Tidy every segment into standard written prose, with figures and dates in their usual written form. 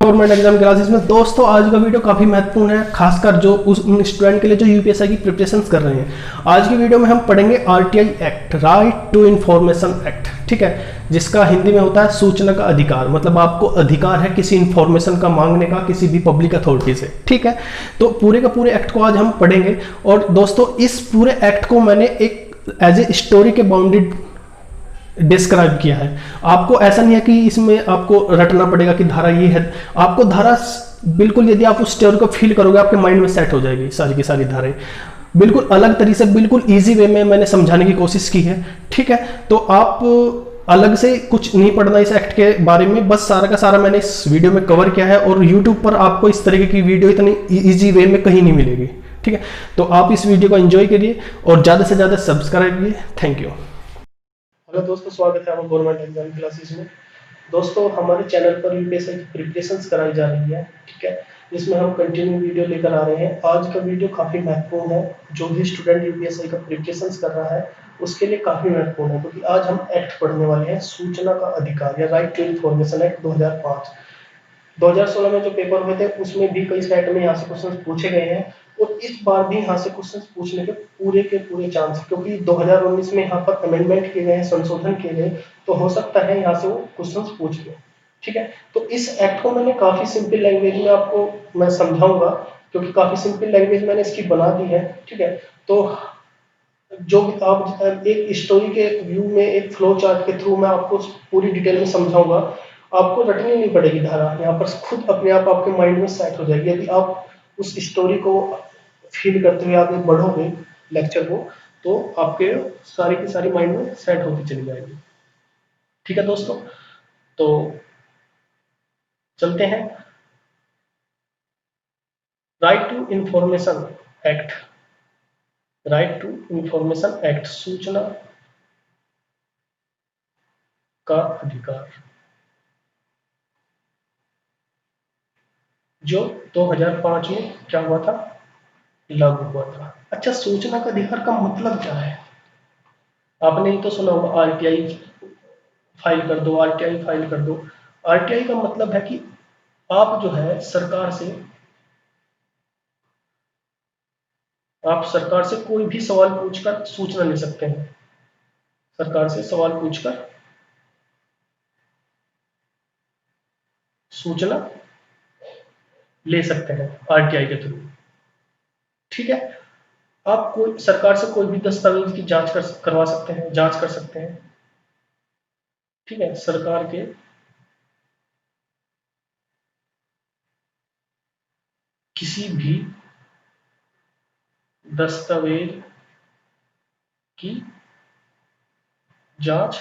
Government exam classes में। दोस्तों आज का वीडियो काफ़ी महत्वपूर्ण है, खासकर जो उन स्टूडेंट के लिए जो यूपीएससी की प्रिपरेशन कर रहे हैं। आज की वीडियो में हम पढ़ेंगे RTI act, right to information act, ठीक है, जिसका हिंदी में होता है सूचना का अधिकार। मतलब आपको अधिकार है किसी इंफॉर्मेशन का मांगने का किसी भी पब्लिक अथॉरिटी से, ठीक है। तो पूरे का पूरे एक्ट को आज हम पढ़ेंगे। और दोस्तों इस पूरे एक्ट को मैंने एक एज ए स्टोरी के बाउंडेड डिस्क्राइब किया है। आपको ऐसा नहीं है कि इसमें आपको रटना पड़ेगा कि धारा ये है। आपको धारा बिल्कुल, यदि आप उस स्टोरी को फील करोगे आपके माइंड में सेट हो जाएगी सारी की सारी धाराएं। बिल्कुल अलग तरीके से, बिल्कुल इजी वे में मैंने समझाने की कोशिश की है, ठीक है। तो आप अलग से कुछ नहीं पढ़ना इस एक्ट के बारे में, बस सारा का सारा मैंने इस वीडियो में कवर किया है। और यूट्यूब पर आपको इस तरीके की वीडियो इतनी ईजी वे में कहीं नहीं मिलेगी, ठीक है। तो आप इस वीडियो को एंजॉय करिए और ज़्यादा से ज़्यादा सब्सक्राइब कीजिए। Thank you. हेलो दोस्तों, स्वागत है आपका गवर्नमेंट एग्जाम क्लासेस में। दोस्तों हमारे चैनल पर यूपीएससी की प्रिपरेशंस कराई जा रही है, ठीक है, जिसमें हम कंटिन्यू वीडियो लेकर आ रहे हैं। आज का वीडियो काफ़ी महत्वपूर्ण है, जो भी स्टूडेंट यूपीएससी का प्रिपरेशंस कर रहा है उसके लिए काफ़ी महत्वपूर्ण है, क्योंकि आज हम एक्ट पढ़ने वाले हैं, सूचना का अधिकार या राइट टू इन्फॉर्मेशन एक्ट 2005। 2016 में जो पेपर हुए थे उसमें भी कई सेट में यहाँ से क्वेश्चन पूछे गए हैं, और इस बार भी यहाँ से क्वेश्चन पूछने के पूरे चांस है, क्योंकि 2019 में यहाँ पर अमेंडमेंट किए गए हैं, संशोधन किए गए, तो हो सकता है यहाँ से वो क्वेश्चन पूछ ले, ठीक है। तो इस एक्ट को मैंने काफी सिंपल लैंग्वेज में आपको मैं समझाऊंगा, क्योंकि काफी सिंपल लैंग्वेज मैंने इसकी बना दी है, ठीक है। तो जो आप एक स्टोरी के व्यू में एक फ्लो चार्ट के थ्रू मैं आपको पूरी डिटेल में समझाऊंगा। आपको रटनी नहीं पड़ेगी धारा, यहाँ पर खुद अपने आप आपके माइंड में सेट हो जाएगी। यदि आप उस स्टोरी को फील करते हुए आगे बढ़ोगे लेक्चर को, तो आपके सारी की सारी माइंड में सेट होती चली जाएगी, ठीक है दोस्तों। तो चलते हैं। Right to information act, right to information act, सूचना का अधिकार, जो 2005 में क्या हुआ था, लागू हुआ था। अच्छा, सूचना का अधिकार का मतलब क्या है? आपने ही तो सुना होगा, आरटीआई फाइल कर दो, आरटीआई फाइल कर दो। आरटीआई का मतलब है कि आप जो है सरकार से कोई भी सवाल पूछकर सूचना ले सकते हैं। सरकार से सवाल पूछकर सूचना ले सकते हैं आरटीआई के थ्रू, ठीक है। आप कोई सरकार से कोई भी दस्तावेज की करवा सकते हैं, जांच कर सकते हैं, ठीक है। सरकार के किसी भी दस्तावेज की जांच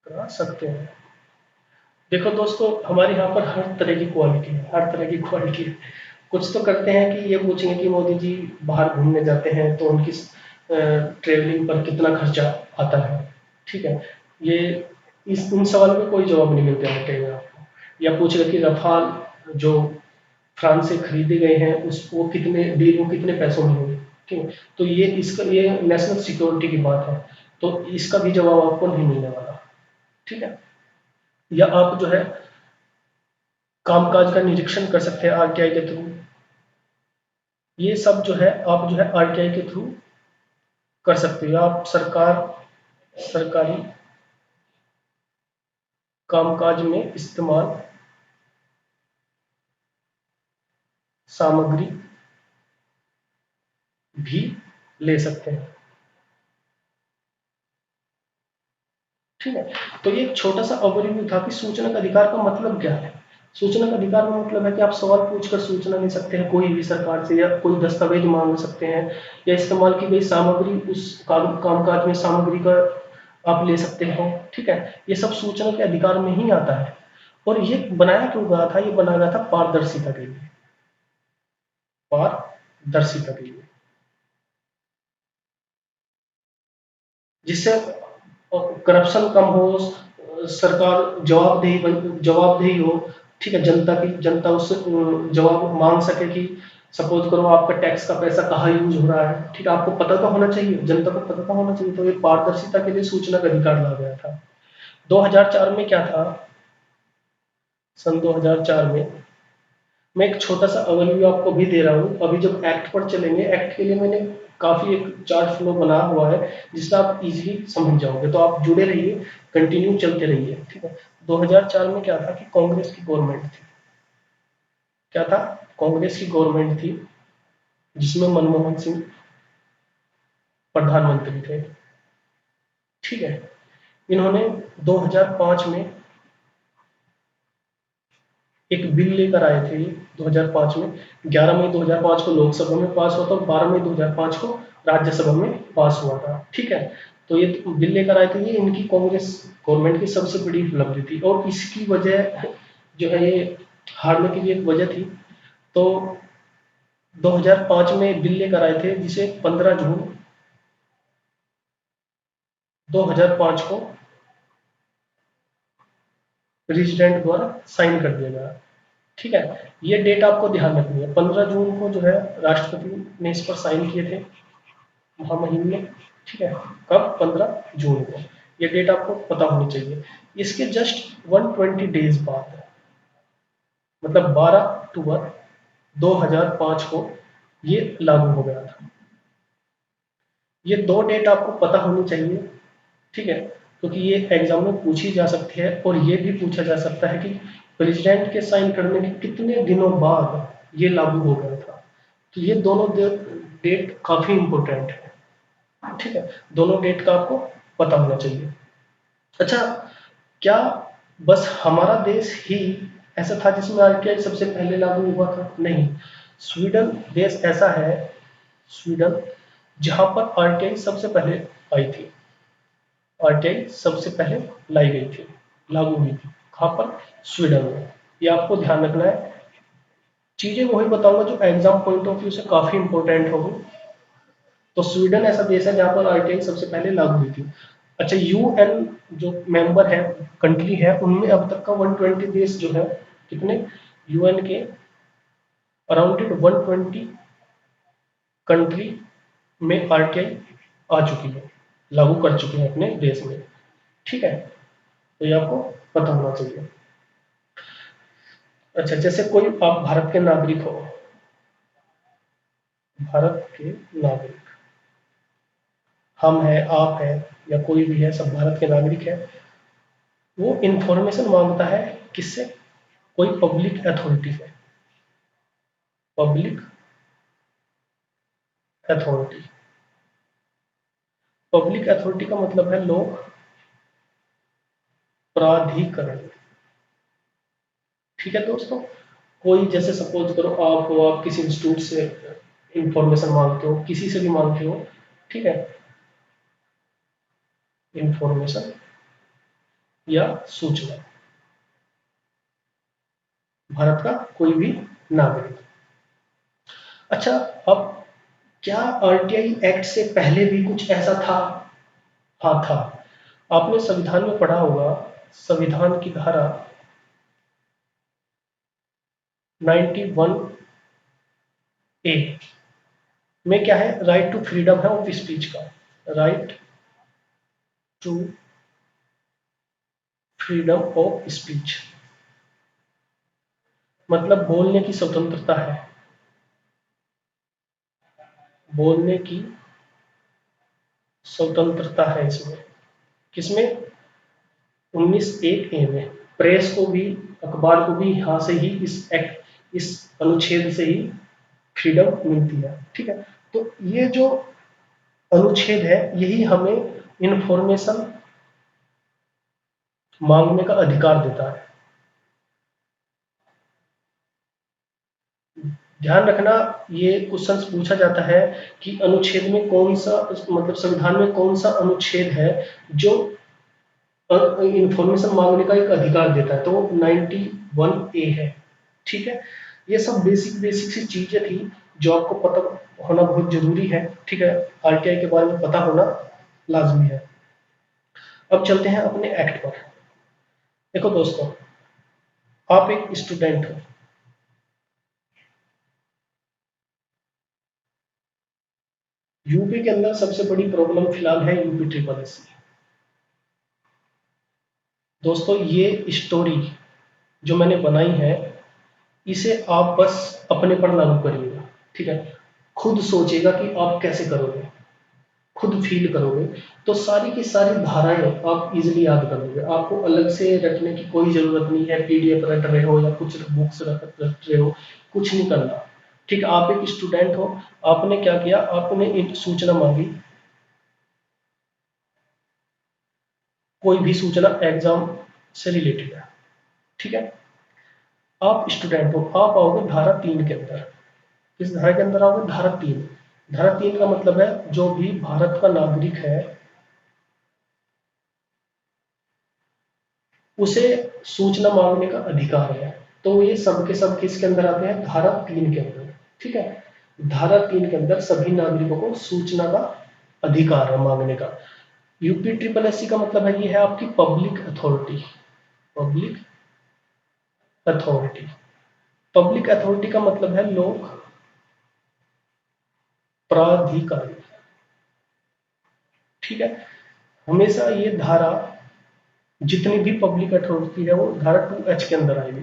करा सकते हैं। देखो दोस्तों, हमारे यहाँ पर हर तरह की क्वालिटी है, हर तरह की क्वालिटी है। कुछ तो करते हैं कि ये पूछेंगे कि मोदी जी बाहर घूमने जाते हैं तो उनकी ट्रेवलिंग पर कितना खर्चा आता है, ठीक है। ये इस इन सवालों में कोई जवाब नहीं मिल जाएगा आपको। या पूछेगा कि रफाल जो फ्रांस से खरीदे गए हैं उस वो कितने डील वो कितने पैसों में हुए, ठीक है। तो ये नेशनल सिक्योरिटी की बात है, तो इसका भी जवाब आपको नहीं मिलने वाला, ठीक है। या आप जो है कामकाज का निरीक्षण कर सकते हैं आरटीआई के थ्रू। ये सब जो है आप जो है आरटीआई के थ्रू कर सकते हो। आप सरकारी कामकाज में इस्तेमाल सामग्री भी ले सकते हैं, ठीक है। तो ये एक छोटा सा ओवरव्यू था कि सूचना का अधिकार का मतलब क्या है। सूचना का अधिकार का मतलब है कि आप सवाल पूछकर सूचना ले सकते हैं कोई भी सरकार से, या कोई दस्तावेज मांग सकते हैं, या इस्तेमाल की गई सामग्री उस कामकाज में सामग्री का आप ले सकते हो, ठीक है। ये सब सूचना के अधिकार में ही आता है। और ये बनाया क्यों गया था? ये बनाया गया था पारदर्शिता के लिए, पारदर्शिता के लिए, जिससे करप्शन कम हो, सरकार जवाबदेही हो, ठीक है। जनता उससे जवाब मांग सके कि सपोज करो आपका टैक्स का पैसा कहाँ यूज हो रहा है, ठीक है। आपको पता तो होना चाहिए, जनता को पता तो होना चाहिए। तो ये पारदर्शिता के लिए सूचना का अधिकार लाया गया था। 2004 में क्या था, सन 2004 में। मैं एक छोटा सा ओवरव्यू आपको भी दे रहा हूँ। अभी जब एक्ट पर चलेंगे, एक्ट के लिए मैंने काफी एक चार्ट फ्लो बना हुआ है जिससे आप इजीली समझ जाओगे, तो आप जुड़े रहिए, कंटिन्यू चलते रहिए, ठीक है। 2004 में क्या था कि कांग्रेस की गवर्नमेंट थी। क्या था? कांग्रेस की गवर्नमेंट थी जिसमें मनमोहन सिंह प्रधानमंत्री थे, ठीक है। इन्होंने 2005 में एक बिल लेकर आए थे। 2005 में 11 मई 2005 को लोकसभा में पास हुआ था और 12 मई 2005 को राज्यसभा में पास हुआ था, ठीक है। तो ये बिल लेकर आए थे, ये इनकी कांग्रेस गवर्नमेंट की सबसे बड़ी उपलब्धि थी और इसकी वजह जो है ये हारने की भी एक वजह थी। तो 2005 में बिल लेकर आए थे जिसे 15 जून 2005 को प्रेसिडेंट द्वारा साइन कर दिया गया, ठीक है। ये डेट आपको ध्यान रखनी है। 15 जून को जो है राष्ट्रपति ने इस पर साइन किए थे महामहिम ने, ठीक है। कब? 15 जून को। ये डेट आपको पता होनी चाहिए। इसके जस्ट 120 डेज बाद, मतलब 12 अक्टूबर 2005 को ये लागू हो गया था। ये दो डेट आपको पता होनी चाहिए, ठीक है, क्योंकि ये एग्जाम में पूछी जा सकती है और ये भी पूछा जा सकता है कि प्रेसिडेंट के साइन करने के कितने दिनों बाद ये लागू हो गया था। तो ये दोनों डेट काफी इंपॉर्टेंट है, ठीक है। दोनों डेट का आपको पता होना चाहिए। अच्छा, क्या बस हमारा देश ही ऐसा था जिसमें आरटीआई सबसे पहले लागू हुआ था? नहीं, स्वीडन देश ऐसा है, स्वीडन, जहां पर आरटीआई सबसे पहले आई थी। आरटीआई सबसे पहले लाई गई थी, लागू हुई थी। कहाँ पर? स्वीडन में। ये आपको ध्यान रखना है। चीजें वही बताऊंगा जो एग्जाम पॉइंट ऑफ व्यू से काफी इंपॉर्टेंट होगी। तो स्वीडन ऐसा देश है जहां पर आरटीआई सबसे पहले लागू हुई थी। अच्छा, यूएन जो मेंबर है, कंट्री है, उनमें अब तक का 120 देश जो है, कितने? यूएन के अराउंड 120 कंट्री में आरटीआई आ चुकी है, लागू कर चुके हैं अपने देश में, ठीक है। तो ये आपको पता होना चाहिए। अच्छा, जैसे कोई आप भारत के नागरिक हो, भारत के नागरिक, हम है, आप है, या कोई भी है, सब भारत के नागरिक है। वो इंफॉर्मेशन मांगता है किससे? कोई पब्लिक अथॉरिटी से। पब्लिक अथॉरिटी, पब्लिक अथॉरिटी का मतलब है लोक प्राधिकरण, ठीक है दोस्तों। कोई जैसे सपोज करो आप हो, आप किसी इंस्टीट्यूट से इंफॉर्मेशन मांगते हो, किसी से भी मांगते हो, ठीक है, इंफॉर्मेशन या सूचना, भारत का कोई भी नागरिक। अच्छा, अब क्या आरटीआई एक्ट से पहले भी कुछ ऐसा था? हाँ था। आपने संविधान में पढ़ा होगा, संविधान की धारा 91A में क्या है? राइट टू फ्रीडम है ऑफ स्पीच का, right to freedom of speech, मतलब बोलने की स्वतंत्रता है, बोलने की स्वतंत्रता है इसमें। किसमें? 19(1)A में। प्रेस को भी, अखबार को भी यहाँ से ही इस एक्ट, इस अनुच्छेद से ही फ्रीडम मिलती है, ठीक है। तो ये जो अनुच्छेद है यही हमें इंफॉर्मेशन मांगने का अधिकार देता है। ध्यान रखना, ये क्वेश्चन पूछा जाता है कि अनुच्छेद में कौन सा, मतलब संविधान में कौन सा अनुच्छेद है जो इंफॉर्मेशन मांगने का एक अधिकार देता है, तो 91A है, ठीक है। ये सब बेसिक बेसिक सी चीजें थी जो आपको पता होना बहुत जरूरी है, ठीक है। आरटीआई के बारे में पता होना लाजमी है। अब चलते हैं अपने एक्ट पर। देखो दोस्तों, आप एक स्टूडेंट हो, यूपी के अंदर सबसे बड़ी प्रॉब्लम फिलहाल है यूपी ट्रिपल एस। दोस्तों ये स्टोरी जो मैंने बनाई है इसे आप बस अपने पर लागू करिएगा, ठीक है। खुद सोचिएगा कि आप कैसे करोगे, खुद फील करोगे, तो सारी की सारी धाराएं आप इजीली याद कर लोगे। आपको अलग से रटने की कोई जरूरत नहीं है, पीडीएफ रट रहे हो या कुछ बुक्स रट रहे हो, कुछ नहीं करना, ठीक। आप एक स्टूडेंट हो, आपने क्या किया, आपने एक सूचना मांगी, कोई भी सूचना एग्जाम से रिलेटेड है, ठीक है। आप स्टूडेंट हो, आप आओगे धारा 3 के अंदर। किस धारा के अंदर आओगे? धारा 3। धारा 3 का मतलब है जो भी भारत का नागरिक है उसे सूचना मांगने का अधिकार है। तो ये सब के सब किसके अंदर आते हैं? धारा 3 के अंदर, ठीक है। धारा 3 के अंदर सभी नागरिकों को सूचना का अधिकार है मांगने का। यूपी ट्रिपल एससी का मतलब है, ये है आपकी public authority. Public authority, public authority का मतलब है लोक प्राधिकारी, ठीक है। हमेशा ये धारा जितनी भी पब्लिक अथॉरिटी है वो धारा 2H के अंदर आएगी।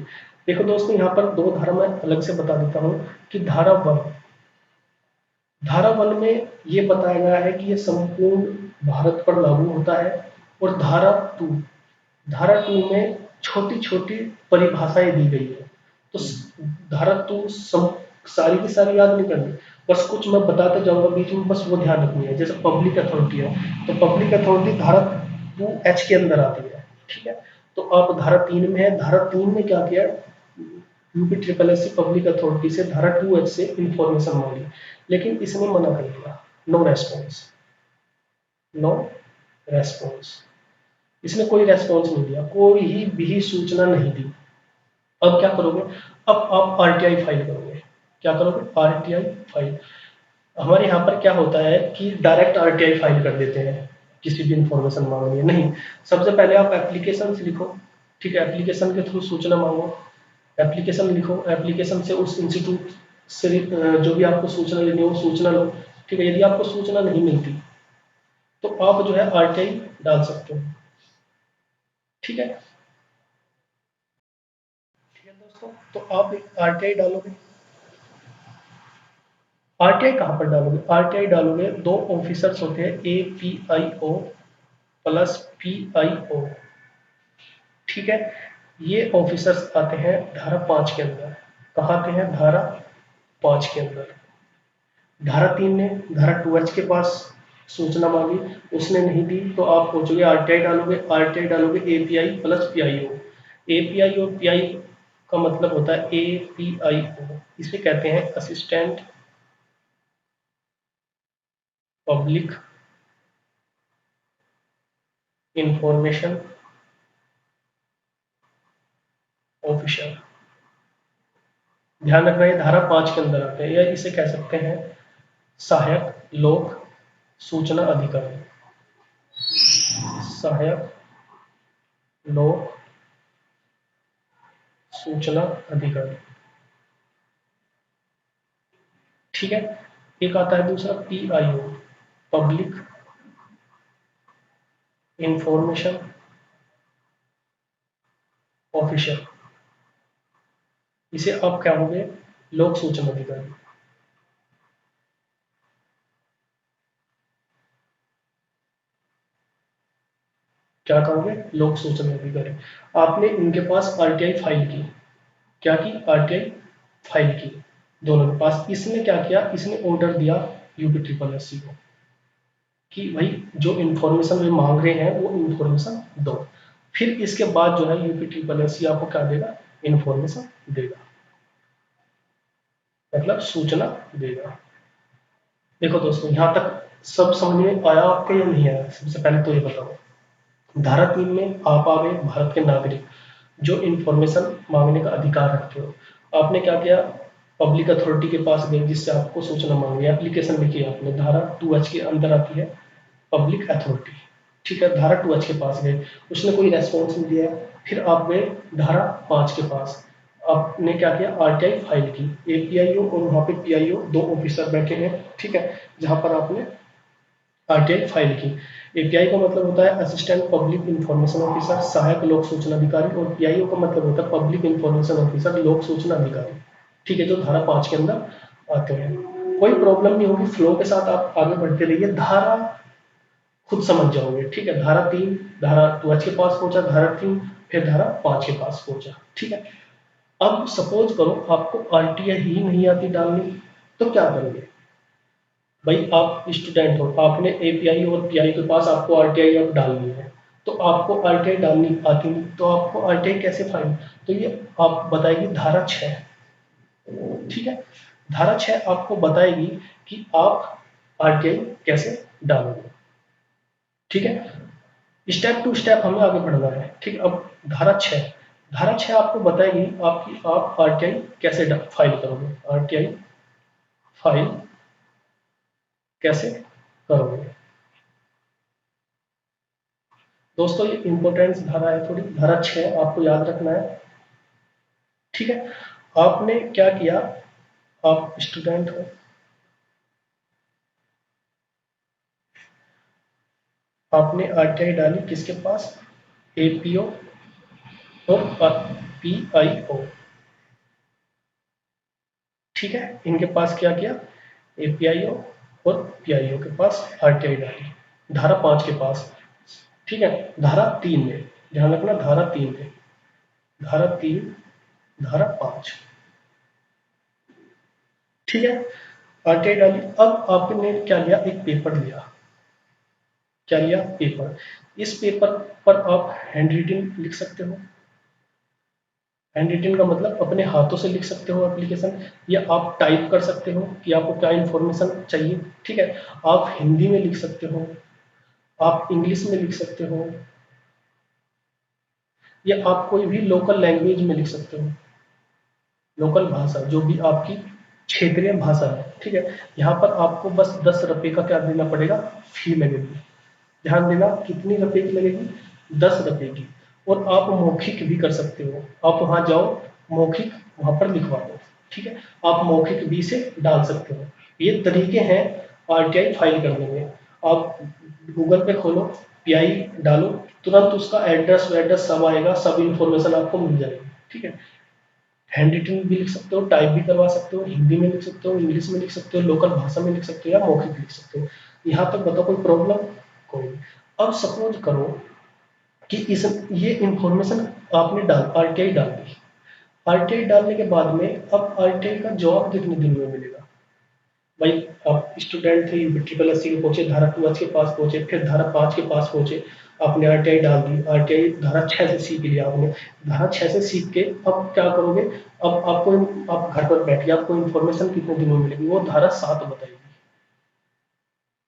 देखो दोस्तों, यहाँ पर दो धारा मैं अलग से बता देता हूँ कि धारा 1, धारा 1 में ये बताया गया है कि ये संपूर्ण भारत पर लागू होता है। और धारा 2, धारा 2 में छोटी छोटी परिभाषाएं दी गई है। तो धारा 2 सारी की सारी याद नहीं करनी, बस कुछ मैं बताते जाऊंगा बीच में, बस वो ध्यान रखनी है। जैसे पब्लिक अथॉरिटी है, तो पब्लिक अथॉरिटी धारा 2H के अंदर आती है, ठीक है। तो आप धारा 3 में है, धारा 3 में क्या किया, UP triple S public authority से धारा 2H से इंफॉर्मेशन मांगी, लेकिन इसने मना कर दिया, नो रेस्पॉन्स, नो रेस्पॉन्स। इसने कोई रेस्पॉन्स नहीं दिया, कोई ही भी सूचना नहीं दी। अब क्या करोगे? अब आप आरटीआई फाइल करोगे। क्या करोगे? RTI file. हमारे यहाँ पर क्या होता है कि डायरेक्ट आरटीआई फाइल कर देते हैं, किसी भी इंफॉर्मेशन मांगनी है, नहीं। सबसे पहले आप एप्लीकेशन लिखो, ठीक है। एप्लीकेशन के थ्रू सूचना मांगो, एप्लीकेशन लिखो, एप्लीकेशन से उस इंस्टीट्यूट से जो भी आपको सूचना लेनी हो सूचना लो, ठीक है। यदि आपको सूचना नहीं मिलती तो आप जो है आरटीआई डाल सकते हो, ठीक है। ठीक है दोस्तों, तो आप आरटीआई डालोगे। आरटीआई कहाँ पर डालोगे? आरटीआई डालोगे, दो ऑफिसर्स होते हैं, एपीआईओ प्लस पीआईओ, ठीक है। ये ऑफिसर्स आते हैं धारा 5 के अंदर। कहाँ आते हैं? धारा 5 के अंदर। धारा 3 ने धारा 2H के पास सूचना मांगी, उसने नहीं दी, तो आप पहुंचोगे आरटीआई डालोगे। आरटीआई डालोगे एपीआई प्लस पीआईओ। एपीआई और पीआई का मतलब होता है एपीआईओ, इसे कहते हैं असिस्टेंट पब्लिक इंफॉर्मेशन ऑफिसर। ध्यान रखना, ये धारा 5 के अंदर आते हैं, या इसे कह सकते हैं सहायक लोक सूचना अधिकारी। सहायक लोक सूचना अधिकारी, ठीक है। एक आता है दूसरा पीआईओ, पब्लिक इंफॉर्मेशन ऑफिसर। इसे आप क्या होंगे? लोक सूचना अधिकारी। क्या कहोगे? लोक सूचना अधिकारी। आपने इनके पास आरटीआई फाइल की, क्या की? आरटीआई फाइल की दोनों के पास। इसने क्या किया? इसने ऑर्डर दिया यूपी ट्रिपल एससी को कि भाई जो इन्फॉर्मेशन वे मांग रहे हैं वो इन्फॉर्मेशन दो। फिर इसके बाद जो है यूपी ट्रिपल एससी आपको क्या देगा? इन्फॉर्मेशन देगा, मतलब सूचना देगा। देखो दोस्तों, यहाँ तक सब समझ में आया आपको या नहीं आया? सबसे पहले तो ये बताओ, धारा 3 में आप आ गए भारत के नागरिक जो इन्फॉर्मेशन मांगने का अधिकार रखते हो। आपने क्या किया? पब्लिक अथॉरिटी के पास गए जिससे आपको सूचना मांगी, एप्लीकेशन लिखी आपने, धारा 2H के अंदर आती है पब्लिक अथॉरिटी, ठीक है। धारा 2H के पास गए, उसने कोई रेस्पॉन्स नहीं दिया। फिर आप गए धारा 5 के पास, आपने क्या किया? आरटीआई फाइल की। एपीआईओ और वहाँ पे पीआईओ दो ऑफिसर बैठे हैं, ठीक है, जहाँ पर आपने आरटीआई फाइल की। एपीआई का मतलब होता है असिस्टेंट पब्लिक इंफॉर्मेशन ऑफिसर, सहायक लोक सूचना अधिकारी, और पीआईओ का मतलब होता है पब्लिक इंफॉर्मेशन ऑफिसर, लोक सूचना अधिकारी। ठीक है, जो धारा 5 के अंदर आते हैं। कोई प्रॉब्लम नहीं होगी, फ्लो के साथ आप आगे बढ़ते रहिए, धारा खुद समझ जाओगे। ठीक है, धारा 3, धारा 2 के पास पहुंचा, धारा 3, फिर धारा 5 के पास पहुंचा। ठीक है, अब सपोज करो आपको आरटीआई ही नहीं आती डालनी, तो क्या करोगे? भाई आप स्टूडेंट हो, आपने एपीआई और पीआई के पास आपको आरटीआई अब डालनी है, तो आपको आरटीआई डालनी आती नहीं, तो आपको आरटीआई कैसे फाइल? तो ये आप बताएगी धारा 6। ठीक है, धारा 6 आपको बताएगी कि आप आरटीआई कैसे डालोगे। ठीक है, स्टेप टू स्टेप हमें आगे बढ़ना है। ठीक, अब धारा 6 आपको बताएगी आपकी आप आरटीआई कैसे फाइल करोगे, आरटीआई फाइल कैसे करोगे। दोस्तों ये इंपॉर्टेंट धारा है थोड़ी, धारा 6 आपको याद रखना है। ठीक है, आपने क्या किया, आप स्टूडेंट हो, आपने आरटीआई डाली किसके पास? एपीओ और पीआईओ। ठीक है, इनके पास क्या किया, एपीआईओ और पीआईओ के पास आरटीआई डाली धारा 5 के पास। ठीक है, धारा 3 में ध्यान रखना, धारा 3 में, धारा 3, धारा 5। ठीक है, आरटीआई डाली। अब आपने क्या लिया, एक पेपर लिया। क्या लिया? पेपर। इस पेपर पर आप हैंड रिटन लिख सकते हो। हैंड रिटन का मतलब अपने हाथों से लिख सकते हो एप्लीकेशन, या आप टाइप कर सकते हो कि आपको क्या इंफॉर्मेशन चाहिए। ठीक है, आप हिंदी में लिख सकते हो, आप इंग्लिश में लिख सकते हो, या आप कोई भी लोकल लैंग्वेज में लिख सकते हो, लोकल भाषा जो भी आपकी क्षेत्रीय भाषा है। ठीक है, यहाँ पर आपको बस 10 रुपये का क्या देना पड़ेगा, फी लगेगी। ध्यान देना, कितनी रुपए की लगेगी, 10 रुपये की। और आप मौखिक भी कर सकते हो, आप वहां जाओ, मौखिक वहां पर लिखवा दो। ठीक है, आप मौखिक भी से डाल सकते हो। ये तरीके हैं आरटीआई फाइल करने में। आप गूगल पे खोलो, पीआई डालो, तुरंत उसका एड्रेस वेड्रेस सब आएगा, सब इंफॉर्मेशन आपको मिल जाएगी। ठीक है, हैंड रिटन भी लिख सकते हो, टाइप भी करवा सकते हो, हिंदी में लिख सकते हो, इंग्लिश में लिख सकते हो, लोकल भाषा में लिख सकते हो, या मौखिक लिख सकते हो। यहाँ तक बताओ कोई प्रॉब्लम? कोई नहीं। अब सपोज करो कि इस ये इंफॉर्मेशन आपने आरटीआई डाल दी। आरटीआई डालने के बाद में अब आरटीआई का जवाब कितने दिन में मिलेगा? भाई आप स्टूडेंट थे, ट्रिपल एस सी के पहुंचे, धारा 2 के पास पहुंचे, फिर धारा 5 के पास पहुंचे, आपने आरटीआई डाल दी, आरटीआई धारा 6 से सीख लिया आपने। धारा 6 से सीख के अब क्या करोगे? अब आपको, आप घर पर बैठिए, आपको इन्फॉर्मेशन कितने दिनों में मिलेगी? वो धारा 7 बताएगी।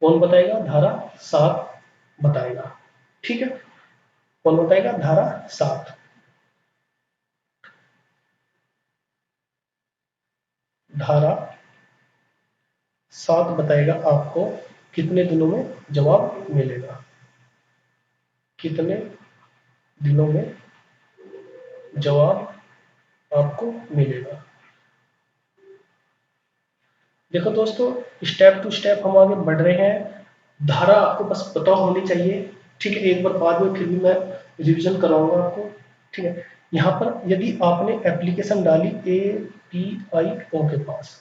कौन बताएगा? धारा 7 बताएगा। ठीक है, कौन बताएगा? धारा 7। धारा 7 बताएगा आपको कितने दिनों में जवाब मिलेगा, कितने दिनों में जवाब आपको मिलेगा। देखो दोस्तों, स्टेप टू स्टेप हम आगे बढ़ रहे हैं। धारा आपको बस पता होनी चाहिए। ठीक है, एक बार बाद में फिर भी मैं रिवीजन कराऊंगा आपको। ठीक है, यहाँ पर यदि आपने एप्लीकेशन डाली एपीआईओ के पास,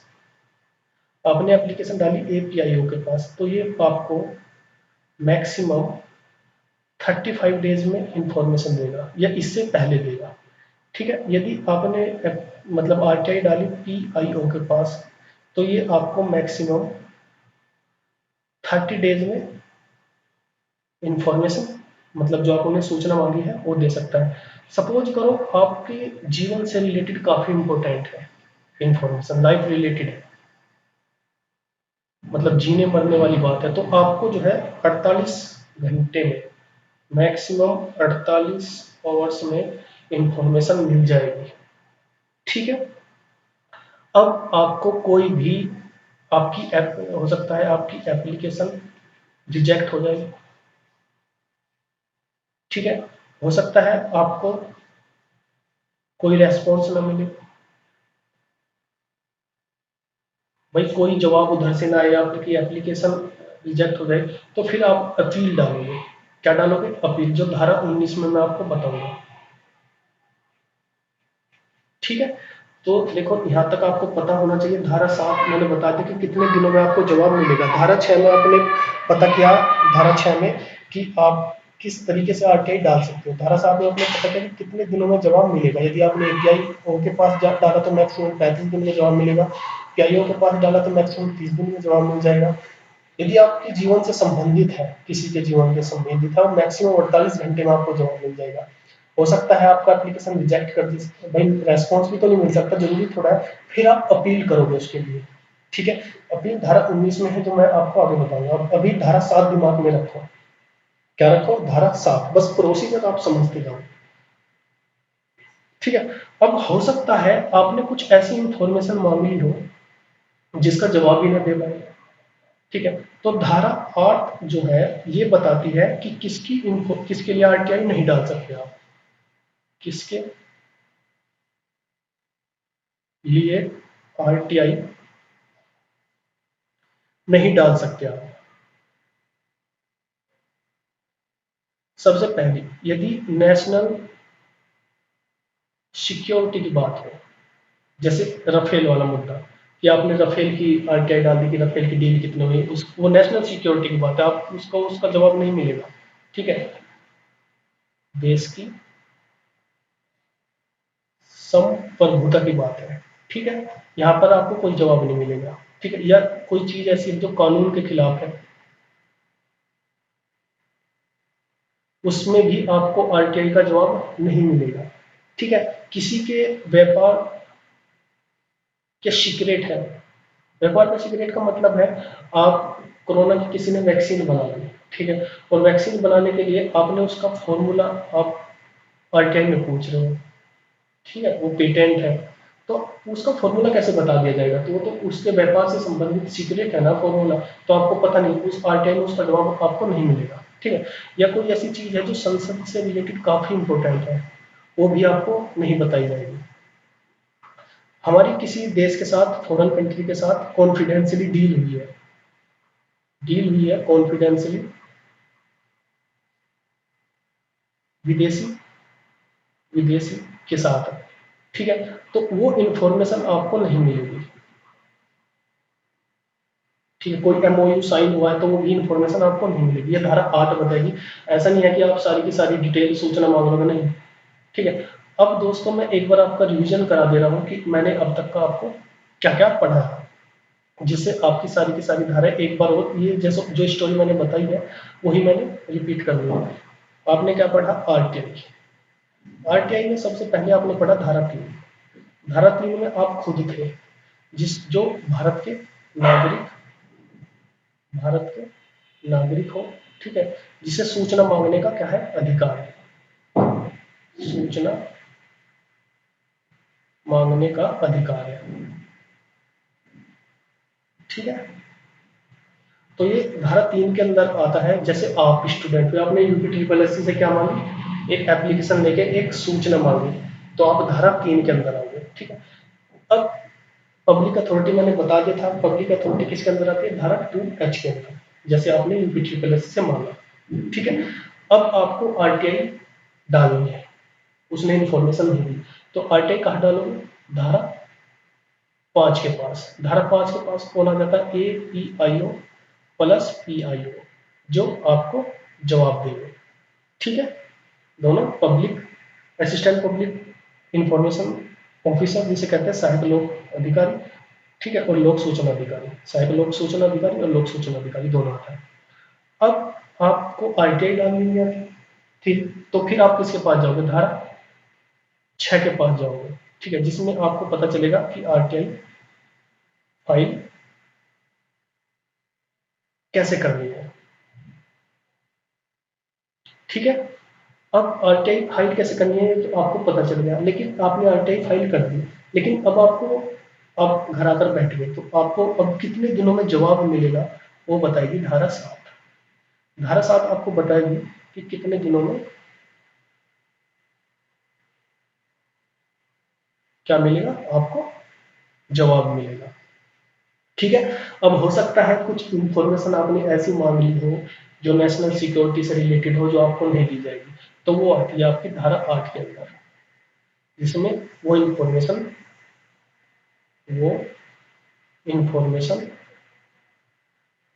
आपने एप्लीकेशन डाली एपीआईओ के पास, तो ये आपको मैक्सिमम 35 डेज में इंफॉर्मेशन देगा, या इससे पहले देगा। ठीक है, यदि आपने मतलब आरटीआई डाली पीआईओ के पास, तो ये आपको मैक्सिमम 30 डेज में इंफॉर्मेशन, मतलब जो आपने सूचना मांगी है वो दे सकता है। सपोज करो आपके जीवन से रिलेटेड काफी इंपॉर्टेंट है इंफॉर्मेशन, लाइफ रिलेटेड है, मतलब जीने मरने वाली बात है, तो आपको जो है 48 घंटे में, मैक्सिमम 48 आवर्स में इंफॉर्मेशन मिल जाएगी। ठीक है, अब आपको कोई भी, आपकी ऐप हो सकता है आपकी एप्लीकेशन रिजेक्ट हो जाए। ठीक है, हो सकता है आपको कोई रेस्पॉन्स ना मिले, भाई कोई जवाब उधर से ना आए, आपकी एप्लीकेशन रिजेक्ट हो जाए तो फिर आप अपील डालोगे। क्या डालोगे? अपील, जो धारा 19 में मैं आपको बताऊंगा। ठीक है, तो देखो यहाँ तक आपको पता होना चाहिए। धारा 7 मैंने बता दिया कि कितने दिनों में आपको जवाब मिलेगा। धारा 6 में आपने पता किया, धारा 6 में कि आप किस तरीके से आरटीआई डाल सकते हो। धारा 7 में आपने पता किया कि कितने दिनों में जवाब मिलेगा। यदि आपने एपीआई के पास डाला तो मैक्सिमम 35 दिन में जवाब मिलेगा, पीआईओ के पास डाला तो मैक्सिमम 30 दिन में जवाब मिल जाएगा। यदि आपके जीवन से संबंधित है, किसी के जीवन से संबंधित है, और मैक्सिमम 48 घंटे में आपको जवाब मिल जाएगा। हो सकता है आपका एप्लीकेशन रिजेक्ट कर दे, भाई रेस्पॉन्स भी तो नहीं मिल सकता, जरूरी थोड़ा है, फिर आप अपील करोगे उसके लिए। ठीक है, अपील धारा 19 में है, जो मैं आपको आगे बताऊंगा। अब अभी धारा 7 दिमाग में रखो। क्या रखो? धारा 7, बस प्रोसीजर आप समझते जाओ। ठीक है, अब हो सकता है आपने कुछ ऐसी इंफॉर्मेशन मांगी हो जिसका जवाब ही ना दे पाए। ठीक है, तो धारा 8 जो है ये बताती है कि किसके लिए आरटीआई नहीं डाल सकते आप, किसके लिए आरटीआई नहीं डाल सकते आप। सबसे पहले, यदि नेशनल सिक्योरिटी की बात हो, जैसे रफेल वाला मुद्दा, कि आपने रफेल की आरटीआई डाल दी कि रफेल की डील कितने हुई, वो नेशनल सिक्योरिटी की बात है, आप उसको उसका जवाब नहीं मिलेगा। ठीक है, देश की संप्रभुता की बात है। ठीक है, यहाँ पर आपको कोई जवाब नहीं मिलेगा। ठीक है, या कोई चीज ऐसी जो कानून के खिलाफ है, उसमें भी आपको आरटीआई का जवाब नहीं मिलेगा। ठीक है, किसी के व्यापार के सीक्रेट है। व्यापार का सीक्रेट का मतलब है, आप कोरोना की किसी ने वैक्सीन बना ली, ठीक है, और वैक्सीन बनाने के लिए आपने उसका फॉर्मूला आप आरटीआई में पूछ रहे हो। ठीक है, वो पेटेंट है, तो उसका फॉर्मूला कैसे बता दिया जाएगा? तो वो तो उसके व्यापार से संबंधित सीक्रेट है ना फॉर्मूला, तो आपको पता नहीं, उस आरटीआई में उसका जवाब आपको नहीं मिलेगा। ठीक है, या कोई ऐसी चीज है जो संसद से रिलेटेड काफी इंपॉर्टेंट है, वो भी आपको नहीं बताई जाएगी। हमारी किसी देश के साथ, फॉरेन कंट्री के साथ कॉन्फिडेंशियली डील हुई है कॉन्फिडेंशियली, विदेशी विदेशी के साथ। ठीक है, तो वो इंफॉर्मेशन आपको नहीं मिलेगी। ठीक है, कोई एमओयू साइन हुआ है तो वो भी इंफॉर्मेशन आपको नहीं मिलेगी, ये धारा 8 बताएगी। ऐसा नहीं है कि आप सारी की सारी डिटेल सूचना मांगोगे, नहीं। ठीक है, अब दोस्तों मैं एक बार आपका रिवीजन करा दे रहा हूँ कि मैंने अब तक का आपको क्या क्या पढ़ा है, जिससे आपकी सारी की सारी धाराएं एक बार और, ये जैसे जो स्टोरी मैंने बताई है वही मैंने रिपीट कर दी है। आपने क्या पढ़ा? आरटीआई। आरटीआई में सबसे पहले आपने पढ़ा धारा 3। धारा 3 में आप खुद थे, जिस जो नागरिक भारत के नागरिक हो। ठीक है, जिसे सूचना मांगने का क्या है? अधिकार है, सूचना मांगने का अधिकार है। ठीक है, तो ये धारा 3 के अंदर आता है। जैसे आप स्टूडेंट हो, आपने यूपी ट्रिपल एस से क्या मांगी? एक एप्लीकेशन लेके एक सूचना मांगी, तो आप धारा 3 के अंदर आओगे। ठीक है, अब पब्लिक अथॉरिटी मैंने बता दिया था, पब्लिक अथॉरिटी किसके अंदर आती है? धारा 2H के अंदर, जैसे आपने यूपी ट्रिपल एस से मांगा। ठीक है, अब आपको आरटीआई डालनी है, उसने इन्फॉर्मेशन नहीं दी, तो आरटीआई कहाँ डालोगे? धारा 5 के पास। धारा 5 के पास कौन आ जाता है? APIO प्लस PIO, जो आपको जवाब देंगे। ठीक है, दोनों public assistant public information officer, जिसे कहते हैं सहायक लोक अधिकारी। ठीक है, और लोक सूचना अधिकारी, सहायक लोक सूचना अधिकारी और लोक सूचना अधिकारी दोनों आता है। अब आपको आरटीआई डालनी है, ठीक, तो फिर आप किसके पास जाओगे? धारा 6 के पास जाओगे। ठीक है, जिसमें आपको पता चलेगा कि आरटीआई फाइल कैसे करनी है। ठीक है, अब आरटीआई फाइल कैसे करनी है तो आपको पता चल गया, लेकिन आपने आरटीआई फाइल कर दी, लेकिन अब आपको, आप घर आकर बैठ गए, तो आपको अब कितने दिनों में जवाब मिलेगा वो बताएगी धारा 7। धारा 7 आपको बताएगी कि कितने दिनों में क्या मिलेगा, आपको जवाब मिलेगा। ठीक है। अब हो सकता है कुछ इंफॉर्मेशन आपने ऐसी मांग ली हो जो नेशनल सिक्योरिटी से रिलेटेड हो, जो आपको नहीं दी जाएगी, तो वो आती है आपकी धारा 8 के अंदर, जिसमें वो इंफॉर्मेशन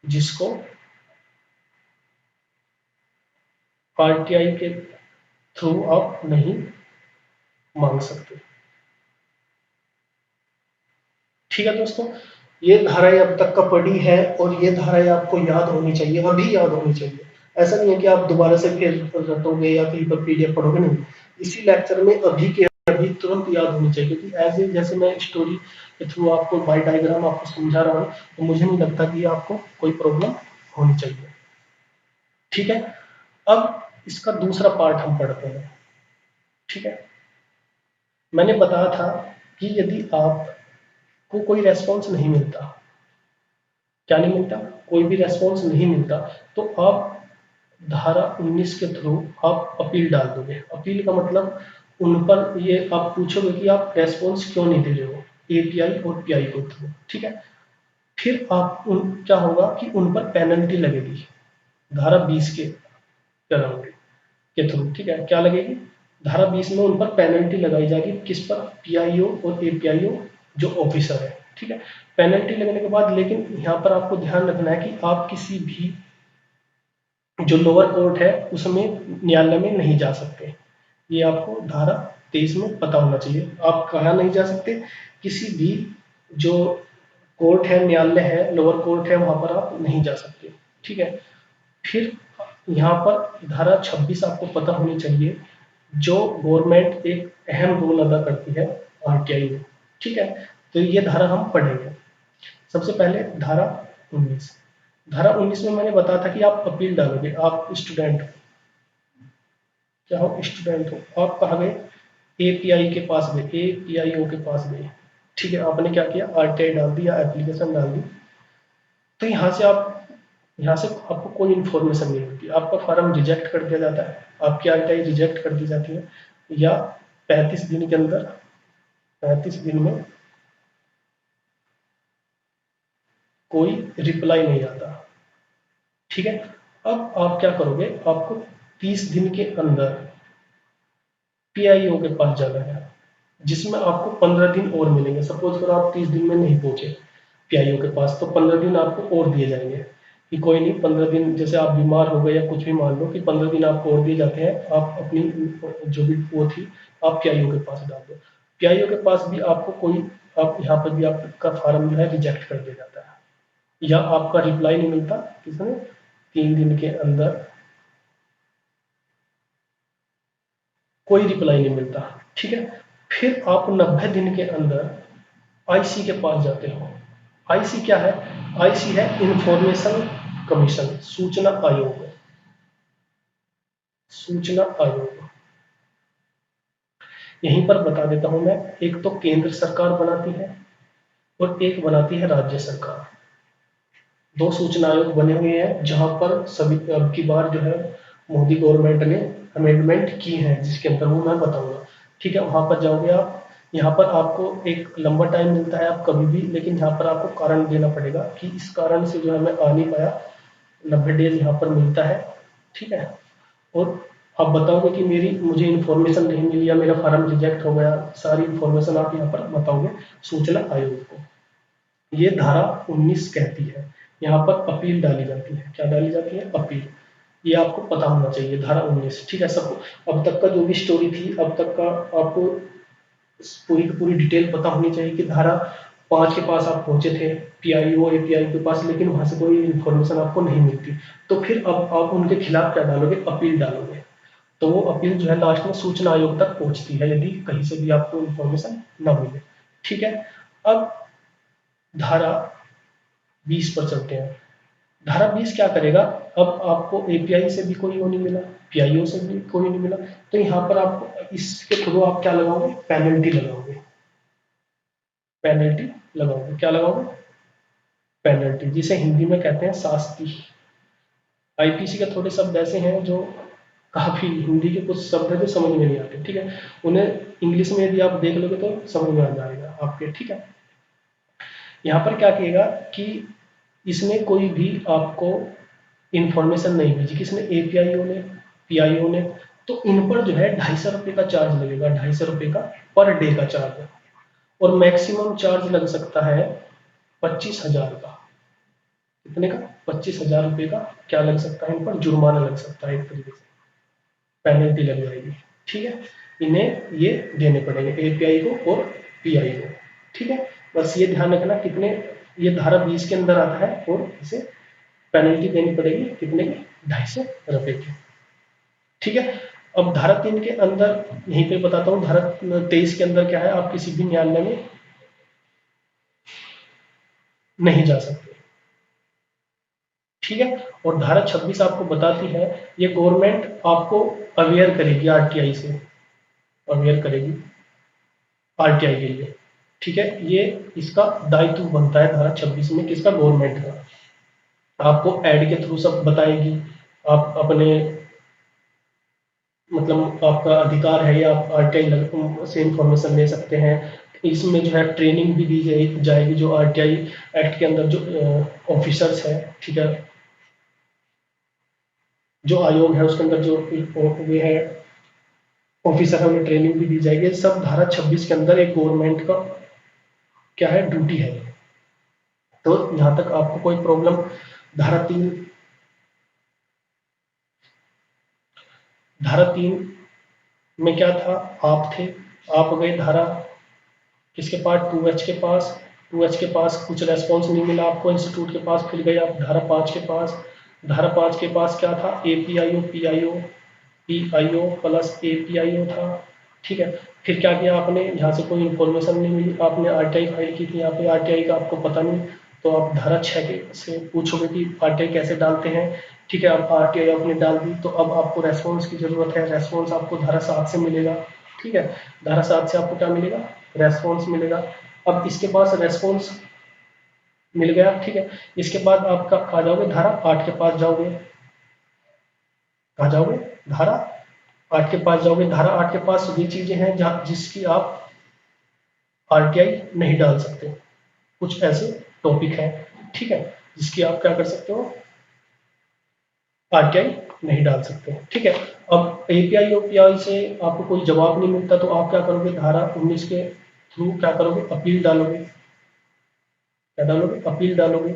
जिसको आरटीआई के थ्रू आप नहीं मांग सकते। ठीक है दोस्तों, ये धाराएं अब तक का पढ़ी है और ये धाराएं आपको याद होनी चाहिए, अभी याद होनी चाहिए। ऐसा नहीं है कि आप दोबारा से फिर रटोगे या कहीं पर पीडीएफ पढ़ोगे, नहीं, इसी लेक्चर में अभी के अभी तुरंत याद होनी चाहिए। क्योंकि एज ए जैसे मैं स्टोरी के थ्रू आपको बाय डायग्राम आपको समझा रहा हूँ, तो मुझे नहीं लगता कि आपको कोई प्रॉब्लम होनी चाहिए। ठीक है, अब इसका दूसरा पार्ट हम पढ़ते हैं। ठीक है, मैंने बताया था कि यदि आपको कोई रेस्पॉन्स नहीं मिलता, क्या नहीं मिलता, कोई भी रेस्पॉन्स नहीं मिलता, तो आप धारा 19 के थ्रू आप अपील डाल दोगे। अपील का मतलब उन पर ये आप पूछोगे कि आप रेस्पॉन्स क्यों नहीं दे रहे हो एपीआई और पीआई के थ्रू। ठीक है, फिर आप क्या होगा कि उन पर पेनल्टी लगेगी धारा 20 के थ्रू। ठीक है, क्या लगेगी, धारा 20 में उन पर पेनल्टी लगाई जाएगी, किस पर, पीआईओ और एपीआईओ जो ऑफिसर है। ठीक है, पेनल्टी लगने के बाद लेकिन यहाँ पर आपको ध्यान रखना है कि आप किसी भी जो लोअर कोर्ट है उसमें न्यायालय में नहीं जा सकते। ये आपको धारा 23 में पता होना चाहिए। आप कहाँ नहीं जा सकते, किसी भी जो कोर्ट है, न्यायालय है, लोअर कोर्ट है, वहां पर आप नहीं जा सकते। ठीक है, फिर यहाँ पर धारा 26 आपको पता होनी चाहिए, जो गवर्नमेंट एक अहम रोल अदा करती है आरटीआई में। ठीक है, तो ये धारा हम पढ़ेंगे। सबसे पहले धारा 19। धारा 19 में मैंने बताया था कि आप अपील डालोगे। आप स्टूडेंट हो, क्या हो, स्टूडेंट हो, आप कहाँ गए, एपीआई के पास गए, एपीआईओ के पास गए। ठीक है, आपने क्या किया, आरटीआई डाल दी या एप्लीकेशन डाल दी। तो यहाँ से आपको कोई इन्फॉर्मेशन नहीं होती, आपका फॉर्म रिजेक्ट कर दिया जाता है, आपकी आरटीआई रिजेक्ट कर दी जाती है, या 35 दिन के अंदर, 35 दिन में कोई रिप्लाई नहीं आता। ठीक है, अब आप क्या करोगे, आपको 30 दिन के अंदर पीआईओ के पास जाना है, जिसमें आपको 15 दिन और मिलेंगे। सपोज करो आप 30 दिन में नहीं पहुंचे पीआईओ के पास, तो 15 दिन आपको और दिए जाएंगे कि कोई नहीं, 15 दिन जैसे आप बीमार हो गए या कुछ भी, मान लो कि 15 दिन आपको और दिए जाते हैं, आप अपनी जो भी वो थी आप पीआईओ के पास डाल दो। पीआईओ के पास भी आपको कोई, आप यहाँ पर भी आपका फार्म जो है रिजेक्ट कर दिया जाता है, या आपका रिप्लाई नहीं मिलता, किसने, 3 दिन के अंदर कोई रिप्लाई नहीं मिलता। ठीक है, फिर आप 90 दिन के अंदर आईसी के पास जाते हो। आईसी क्या है, आईसी है इंफॉर्मेशन कमीशन, सूचना आयोग। सूचना आयोग यहीं पर बता देता हूं मैं, एक तो केंद्र सरकार बनाती है और एक बनाती है राज्य सरकार। दो सूचना आयोग बने हुए हैं, जहां पर सभी अब की बार जो है मोदी गवर्नमेंट ने अमेंडमेंट की है, जिसके अंदर वो मैं बताऊंगा। ठीक है, वहां पर जाओगे आप, यहाँ पर आपको एक लंबा टाइम मिलता है, आप कभी भी, लेकिन यहाँ पर आपको कारण देना पड़ेगा कि इस कारण से जो है मैं आ नहीं पाया, 90 डेज यहाँ पर मिलता है। ठीक है, और आप बताओगे कि मुझे इन्फॉर्मेशन नहीं मिली या मेरा फॉर्म रिजेक्ट हो गया, सारी इन्फॉर्मेशन आप यहाँ पर बताओगे सूचना आयोग को। ये धारा 19 कहती है, यहाँ पर अपील डाली जाती है। क्या डाली जाती है, अपील। ये आपको पता होना चाहिए, धारा 19। ठीक है, सबको अब तक का जो भी स्टोरी थी, अब तक का आपको पूरी की पूरी डिटेल पता होनी चाहिए कि धारा 5 के पास आप पहुंचे थे, पीआईओ एपीआई के पास, लेकिन वहां से कोई इन्फॉर्मेशन आपको नहीं मिलती, तो फिर अब आप उनके खिलाफ क्या डालोगे, अपील डालोगे। तो वो अपील जो है लास्ट में सूचना आयोग तक पहुंचती है, यदि कहीं से भी आपको इन्फॉर्मेशन ना मिले। ठीक है, अब धारा 20 पर चलते हैं। धारा 20 क्या करेगा, अब आपको एपीआई से भी कोई वो नहीं मिला, पीआईओ से भी कोई नहीं मिला, तो यहाँ पर आपको इसके थ्रू आप क्या लगाओगे, पेनल्टी लगाओगे। पेनल्टी लगाओगे, क्या लगाओगे, पेनल्टी, जिसे हिंदी में कहते हैं शास्ति। आईपीसी के थोड़े शब्द ऐसे हैं जो काफी, हिंदी के कुछ शब्द है जो समझ में नहीं आते। ठीक है, उन्हें इंग्लिश में यदि आप देख लोगे तो समझ में आ जाएगा आपके। ठीक है, यहाँ पर क्या किएगा कि इसने कोई भी आपको इंफॉर्मेशन नहीं भेजी, किसने, एपीआईओ ने, पीआईओ ने, तो इन पर जो है 250 रुपये का चार्ज लगेगा, 250 रुपये का पर डे का चार्ज, और मैक्सिमम चार्ज लग सकता है 25,000 का। कितने का? 25,000 रुपये का क्या लग सकता है, इन पर जुर्माना लग सकता है, एक तरीके से पेनल्टी लग जाएगी। ठीक है, इन्हें ये देने पड़ेंगे, एपीआई को और पीआई को। ठीक है, बस ये ध्यान रखना कितने, ये धारा 20 के अंदर आता है और इसे पेनल्टी देनी पड़ेगी कितने की, 250 रुपये की। ठीक है, अब धारा 3 के अंदर यहीं पे बताता हूँ, धारा 23 के अंदर क्या है, आप किसी भी न्यायालय में नहीं जा सकते। ठीक है, और धारा 26 आपको बताती है, ये गवर्नमेंट आपको अवेयर करेगी, आरटीआई से अवेयर करेगी आरटीआई के लिए। ठीक है, ये इसका दायित्व बनता है धारा 26 में, किसका, गवर्नमेंट का। आपको एड के थ्रू सब बताएगी, आप अपने मतलब आपका अधिकार है, या आप आरटीआई से इंफॉर्मेशन ले सकते हैं। इसमें जो है ट्रेनिंग भी दी जाएगी, जो आरटीआई एक्ट के अंदर जो ऑफिसर्स है, ठीक है, जो आयोग है उसके अंदर जो वे है ऑफिसर है, उन्हें ट्रेनिंग भी दी जाएगी। सब धारा 26 के अंदर एक गवर्नमेंट का क्या है, ड्यूटी है। तो यहाँ तक आपको कोई प्रॉब्लम, धारा 3 में क्या था, आप थे, आप गए धारा किसके पास, 2H के पास, 2H के पास कुछ रेस्पॉन्स नहीं मिला आपको इंस्टीट्यूट के पास, फिर गए आप धारा 5 के पास। धारा 5 के पास क्या था, एपीआईओ पीआईओ, पीआईओ प्लस एपीआईओ था। ठीक है, फिर क्या किया आपने, यहाँ से कोई इन्फॉर्मेशन नहीं मिली, आपने आरटीआई फाइल की थी, यहाँ पे आरटीआई का आपको पता नहीं, तो आप धारा 6 के से पूछोगे कि आरटीआई कैसे डालते हैं। ठीक है, अब आरटीआई आपने डाल दी, तो अब आपको रेस्पॉन्स की जरूरत है, रेस्पॉन्स आपको धारा 7 से मिलेगा। ठीक है, धारा 7 से आपको क्या मिलेगा, रेस्पॉन्स मिलेगा। अब इसके पास रेस्पॉन्स मिल गया। ठीक है, इसके बाद आप कहाँ जाओगे, धारा 8 के पास जाओगे। कहाँ जाओगे, धारा 8 के पास जाओगे। धारा 8 के पास ये चीजें हैं जहाँ जिसकी आप आरटीआई नहीं डाल सकते, कुछ ऐसे टॉपिक है। ठीक है, जिसकी आप क्या कर सकते हो, आरटीआई नहीं डाल सकते। ठीक है, अब एपीआई और पीआई से आपको कोई जवाब नहीं मिलता, तो आप क्या करोगे, धारा 19 के थ्रू क्या करोगे, अपील डालोगे। क्या डालोगे, अपील डालोगे।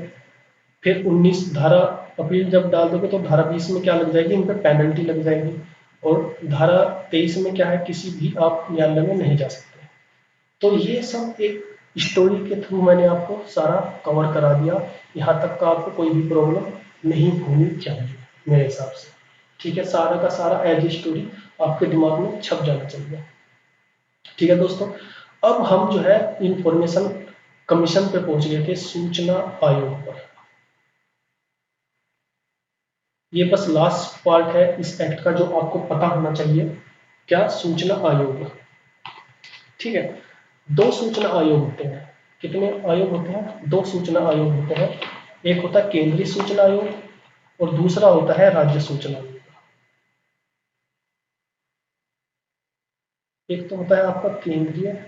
फिर 19 धारा, अपील जब डाल दोगे तो धारा 20 में क्या लग जाएगी, इन पर पेनल्टी लग जाएगी। और धारा 23 में क्या है, किसी भी आप न्यायालय में नहीं जा सकते। तो ये सब एक स्टोरी के थ्रू मैंने आपको सारा कवर करा दिया। यहाँ तक का आपको कोई भी प्रॉब्लम नहीं होनी चाहिए मेरे हिसाब से। ठीक है, सारा का सारा एज स्टोरी आपके दिमाग में छप जाना चाहिए। ठीक है दोस्तों, अब हम जो है इंफॉर्मेशन कमीशन पे पहुंच गए थे, सूचना आयोग पर। ये बस लास्ट पार्ट है इस एक्ट का जो आपको पता होना चाहिए, क्या, सूचना आयोग। ठीक है, दो सूचना आयोग होते हैं। कितने आयोग होते हैं, दो सूचना आयोग होते हैं। एक होता है केंद्रीय सूचना आयोग और दूसरा होता है राज्य सूचना आयोग। एक तो होता है आपका केंद्रीय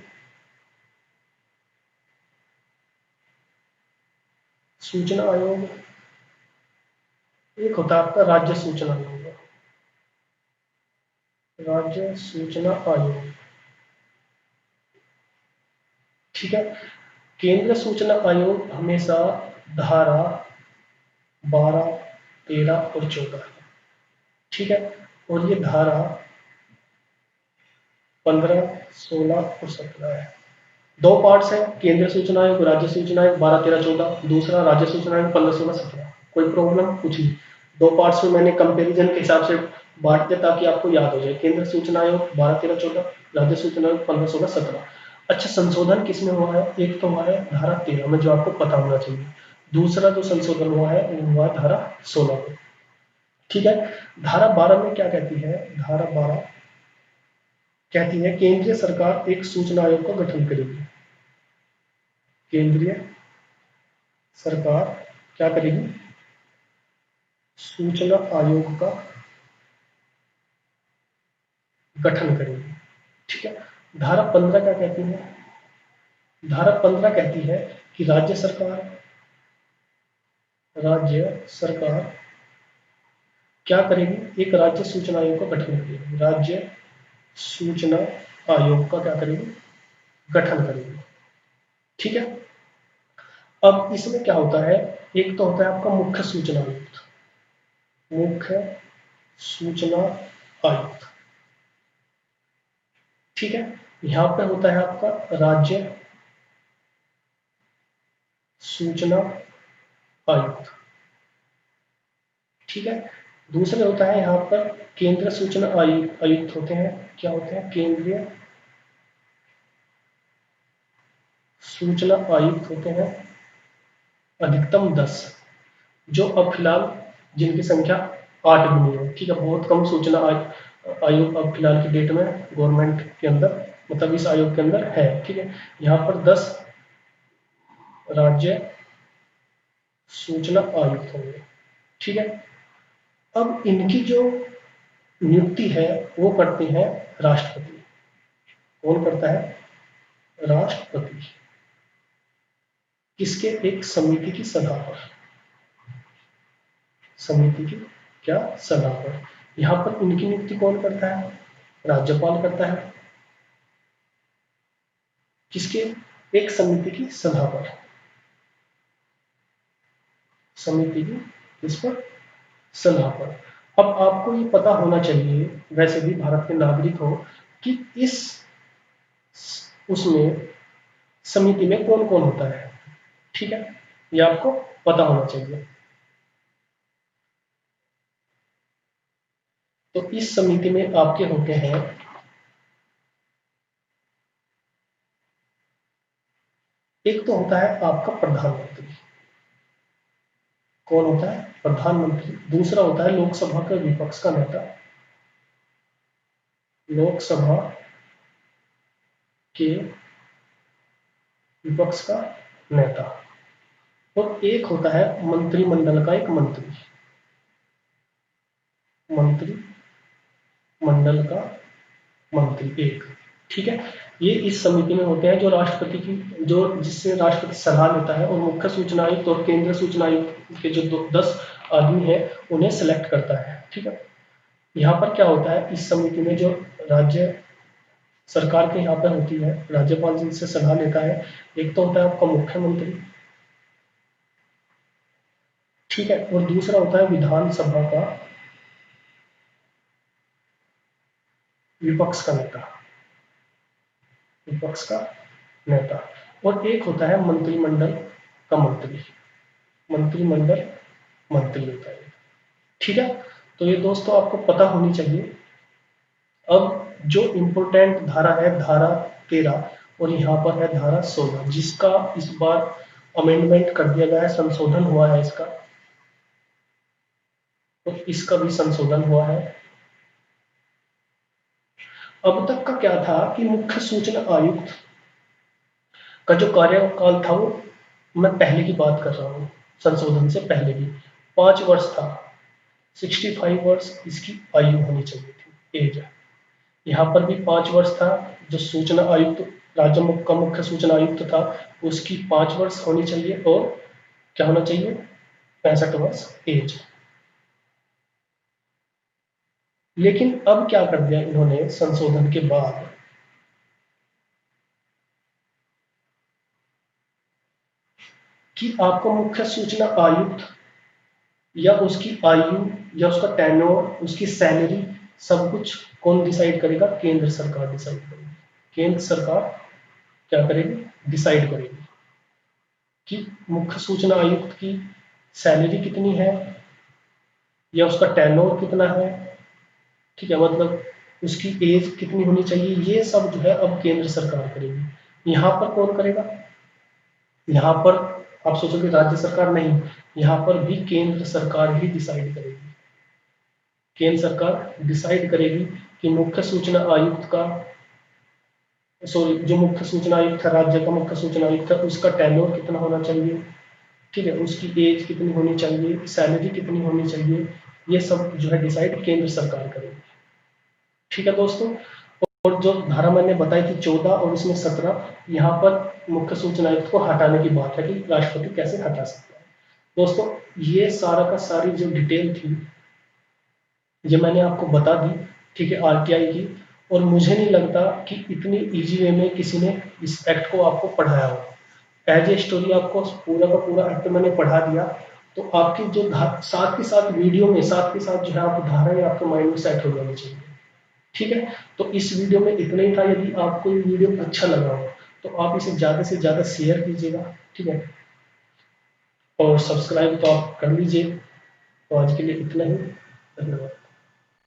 सूचना आयोग, एक होता है आपका राज्य सूचना आयोग। राज्य सूचना आयोग, ठीक है। केंद्रीय सूचना आयोग हमेशा धारा 12, 13 और 14, ठीक है, और ये धारा 15, 16 और 17 है। दो पार्ट्स हैं, केंद्रीय सूचना आयोग, राज्य सूचना आयोग 12, 13, 14, दूसरा राज्य सूचना आयोग 15, 16, 17। कोई प्रॉब्लम कुछ नहीं, दो पार्ट्स में मैंने कंपैरिजन के हिसाब से बांट दिया ताकि आपको याद हो जाए। केंद्रीय सूचना आयोग 12, 13, 14, राज्य सूचना आयोग 15, 16, 17। अच्छा, संशोधन किसमें हुआ है, एक तो हुआ है धारा 13 में जो आपको पता होना चाहिए, दूसरा जो संशोधन हुआ है वो हुआ धारा 16 में। ठीक है, धारा 12 में क्या कहती है, धारा 12 कहती है केंद्रीय सरकार एक सूचना आयोग का गठन करेगी। केंद्रीय सरकार क्या करेगी, सूचना आयोग का गठन करेगी। ठीक है, धारा 15 क्या कहती है, धारा 15 कहती है कि राज्य सरकार क्या करेगी, एक राज्य सूचना आयोग का गठन करेगी। राज्य सूचना आयोग का क्या करेगी, गठन करेगी। ठीक है। अब इसमें क्या होता है, एक तो होता है आपका मुख्य सूचना आयुक्त, मुख्य सूचना आयुक्त। ठीक है। यहां पे होता है आपका राज्य सूचना आयुक्त। ठीक है। दूसरे होता है यहाँ पर केंद्रीय सूचना आयुक्त होते हैं। क्या होते हैं, केंद्रीय सूचना आयुक्त होते हैं, अधिकतम 10, जो अब फिलहाल जिनकी संख्या 8 भी नहीं है। ठीक है। बहुत कम सूचना आयोग अब फिलहाल की डेट में गवर्नमेंट के अंदर, मतलब इस आयोग के अंदर है। ठीक है। यहाँ पर 10 राज्य सूचना आयुक्त होंगे। ठीक है। अब इनकी जो नियुक्ति है वो करते हैं राष्ट्रपति। कौन करता है, राष्ट्रपति। किसके, एक समिति की सलाह पर, समिति की क्या सलाह पर। यहां पर इनकी नियुक्ति कौन करता है, राज्यपाल करता है। किसके, एक समिति की सलाह पर, समिति की इस पर सलाह पर। अब आपको ये पता होना चाहिए, वैसे भी भारत के नागरिक हो, कि इस उसमें समिति में कौन कौन होता है। ठीक है। ये आपको पता होना चाहिए। तो इस समिति में आपके होते हैं, एक तो होता है आपका प्रधानमंत्री। कौन होता है, प्रधानमंत्री। दूसरा होता है लोकसभा का विपक्ष का नेता, लोकसभा के विपक्ष का नेता। और एक होता है मंत्रिमंडल का एक मंत्री, मंत्रिमंडल का मंत्री एक। ठीक है। ये इस समिति में होते हैं, जो राष्ट्रपति की, जो जिससे राष्ट्रपति सलाह लेता है, और मुख्य सूचना आयुक्त और केंद्रीय सूचना आयुक्त के जो 10 आदमी हैं उन्हें सेलेक्ट करता है। ठीक है। यहाँ पर क्या होता है, इस समिति में जो राज्य सरकार के यहाँ पर होती है, राज्यपाल जिनसे सलाह लेता है, एक तो होता है आपका मुख्यमंत्री। ठीक है। और दूसरा होता है विधानसभा का विपक्ष का नेता, विपक्ष का नेता। और एक होता है मंत्रिमंडल का मंत्री, मंत्रिमंडल मंत्री होता है। ठीक है। तो ये दोस्तों आपको पता होनी चाहिए। अब जो इम्पोर्टेंट धारा है, धारा 13, और यहाँ पर है धारा 16, जिसका इस बार अमेंडमेंट कर दिया गया है, संशोधन हुआ है इसका, तो इसका भी संशोधन हुआ है। अब तक का क्या था कि मुख्य सूचना आयुक्त का जो कार्यकाल था, वो मैं पहले की बात कर रहा हूँ, संशोधन से पहले की 5 वर्ष था। 65 वर्ष इसकी आयु होनी चाहिए थी, एज। यहाँ पर भी 5 वर्ष था। जो सूचना आयुक्त, राज्य का मुख्य सूचना आयुक्त था, उसकी 5 वर्ष होनी चाहिए, और क्या होना चाहिए, 65 वर्ष एज। लेकिन अब क्या कर दिया इन्होंने संशोधन के बाद, कि आपको मुख्य सूचना आयुक्त या उसकी आयु या उसका टेन्योर, उसकी सैलरी, सब कुछ कौन डिसाइड करेगा, केंद्र सरकार डिसाइड करेगी। केंद्र सरकार क्या करेगी, डिसाइड करेगी कि मुख्य सूचना आयुक्त की सैलरी कितनी है या उसका टेन्योर कितना है। ठीक है। मतलब उसकी एज कितनी होनी चाहिए, ये सब जो है अब केंद्र सरकार करेगी। यहाँ पर कौन करेगा, यहाँ पर आप सोचोगे राज्य सरकार, नहीं, यहाँ पर भी केंद्र सरकार ही डिसाइड करेगी। केंद्र सरकार डिसाइड करेगी कि मुख्य सूचना आयुक्त का, सॉरी, जो मुख्य सूचना आयुक्त है, राज्य का मुख्य सूचना आयुक्त है, उसका टेन्योर कितना होना चाहिए। ठीक है। उसकी एज कितनी होनी चाहिए, सैलरी कितनी होनी चाहिए, ये सब जो है डिसाइड केंद्र सरकार करेगी। ठीक है दोस्तों। और जो धारा मैंने बताई थी 14 और इसमें 17, यहाँ पर मुख्य सूचना आयुक्त को हटाने की बात है कि राष्ट्रपति कैसे हटा सकता है। दोस्तों ये सारा का सारी जो डिटेल थी ये मैंने आपको बता दी, ठीक है, आरटीआई की। और मुझे नहीं लगता कि इतनी इजी वे में किसी ने इस एक्ट को आपको पढ़ाया हो। एज ए स्टोरी आपको पूरा का पूरा एक्ट मैंने पढ़ा दिया, तो आपकी जो साथ के साथ वीडियो में साथ के साथ जो है आप धाराएं आपके माइंड में सेट हो जानी चाहिए, ठीक है। तो इस वीडियो में इतना ही था। यदि आपको ये वीडियो अच्छा लगा हो तो आप इसे ज़्यादा से ज़्यादा शेयर कीजिएगा, ठीक है, और सब्सक्राइब तो आप कर लीजिए। तो आज के लिए इतना ही, धन्यवाद।